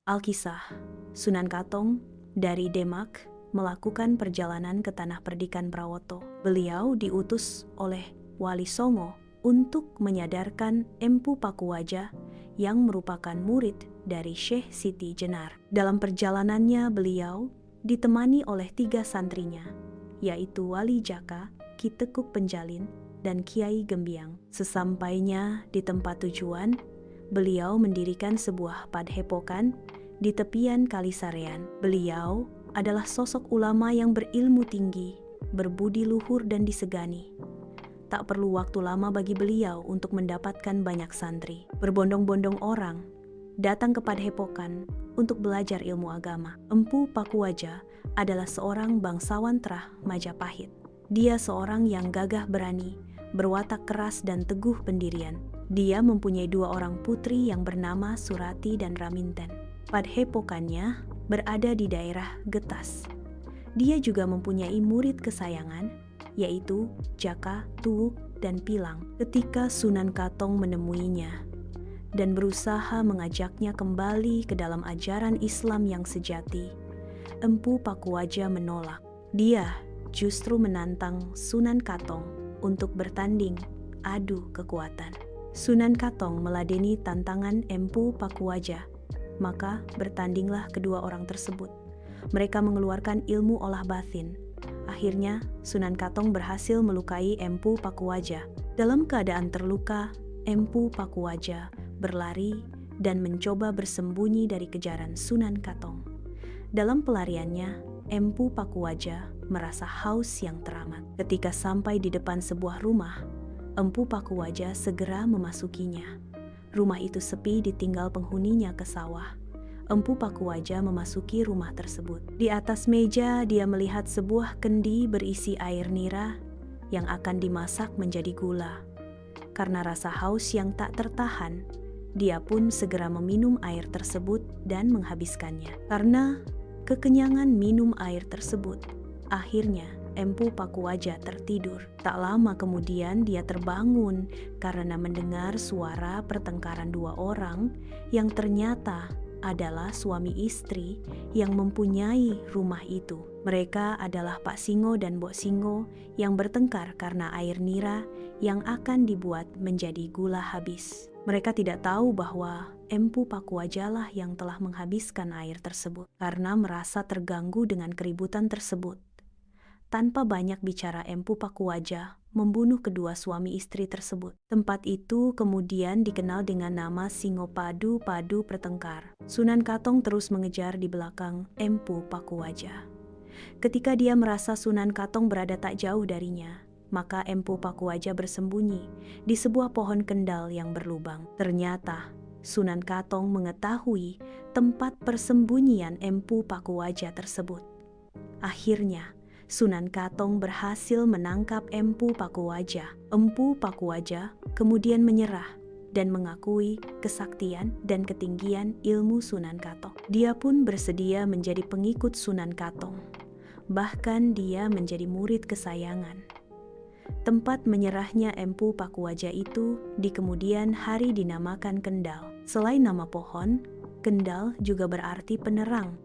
Alkisah, Sunan Katong dari Demak melakukan perjalanan ke Tanah Perdikan Prawoto. Beliau diutus oleh Wali Songo untuk menyadarkan Empu Pakuwaja yang merupakan murid dari Syekh Siti Jenar. Dalam perjalanannya beliau ditemani oleh 3 santrinya, yaitu Wali Jaka, Ki Tekuk Penjalin, dan Kiai Gembiang. Sesampainya di tempat tujuan, beliau mendirikan sebuah padhepokan di tepian Kali Sarean. Beliau adalah sosok ulama yang berilmu tinggi, berbudi luhur dan disegani. Tak perlu waktu lama bagi beliau untuk mendapatkan banyak santri. Berbondong-bondong orang datang ke padhepokan untuk belajar ilmu agama. Empu Pakuwaja adalah seorang bangsawan terah Majapahit. Dia seorang yang gagah berani, berwatak keras dan teguh pendirian. Dia mempunyai 2 orang putri yang bernama Surati dan Raminten. Padhepokannya berada di daerah Getas. Dia juga mempunyai murid kesayangan, yaitu Jaka, Tuwuk, dan Pilang. Ketika Sunan Katong menemuinya dan berusaha mengajaknya kembali ke dalam ajaran Islam yang sejati, Empu Pakuwaja menolak. Dia justru menantang Sunan Katong untuk bertanding adu kekuatan. Sunan Katong meladeni tantangan Empu Pakuwaja, maka bertandinglah kedua orang tersebut. Mereka mengeluarkan ilmu olah batin. Akhirnya Sunan Katong berhasil melukai Empu Pakuwaja. Dalam keadaan terluka, Empu Pakuwaja berlari dan mencoba bersembunyi dari kejaran Sunan Katong. Dalam pelariannya, Empu Pakuwaja merasa haus yang teramat. Ketika sampai di depan sebuah rumah, Empu Pakuwaja segera memasukinya. Rumah itu sepi, ditinggal penghuninya ke sawah. Empu Pakuwaja memasuki rumah tersebut. Di atas meja dia melihat sebuah kendi berisi air nira yang akan dimasak menjadi gula. Karena rasa haus yang tak tertahan, dia pun segera meminum air tersebut dan menghabiskannya. Karena kekenyangan minum air tersebut, akhirnya Empu Pakuwaja tertidur. Tak lama kemudian dia terbangun karena mendengar suara pertengkaran 2 orang yang ternyata adalah suami istri yang mempunyai rumah itu. Mereka adalah Pak Singo dan Mbok Singo yang bertengkar karena air nira yang akan dibuat menjadi gula habis. Mereka tidak tahu bahwa Empu Pakuwaja lah yang telah menghabiskan air tersebut. Karena merasa terganggu dengan keributan tersebut, tanpa banyak bicara Empu Pakuwaja membunuh kedua suami istri tersebut. Tempat itu kemudian dikenal dengan nama Singopadu, Padu Pertengkar. Sunan Katong terus mengejar di belakang Empu Pakuwaja. Ketika dia merasa Sunan Katong berada tak jauh darinya, maka Empu Pakuwaja bersembunyi di sebuah pohon kendal yang berlubang. Ternyata Sunan Katong mengetahui tempat persembunyian Empu Pakuwaja tersebut. Akhirnya Sunan Katong berhasil menangkap Empu Pakuwaja. Empu Pakuwaja kemudian menyerah dan mengakui kesaktian dan ketinggian ilmu Sunan Katong. Dia pun bersedia menjadi pengikut Sunan Katong. Bahkan dia menjadi murid kesayangan. Tempat menyerahnya Empu Pakuwaja itu di kemudian hari dinamakan Kendal. Selain nama pohon, Kendal juga berarti penerang.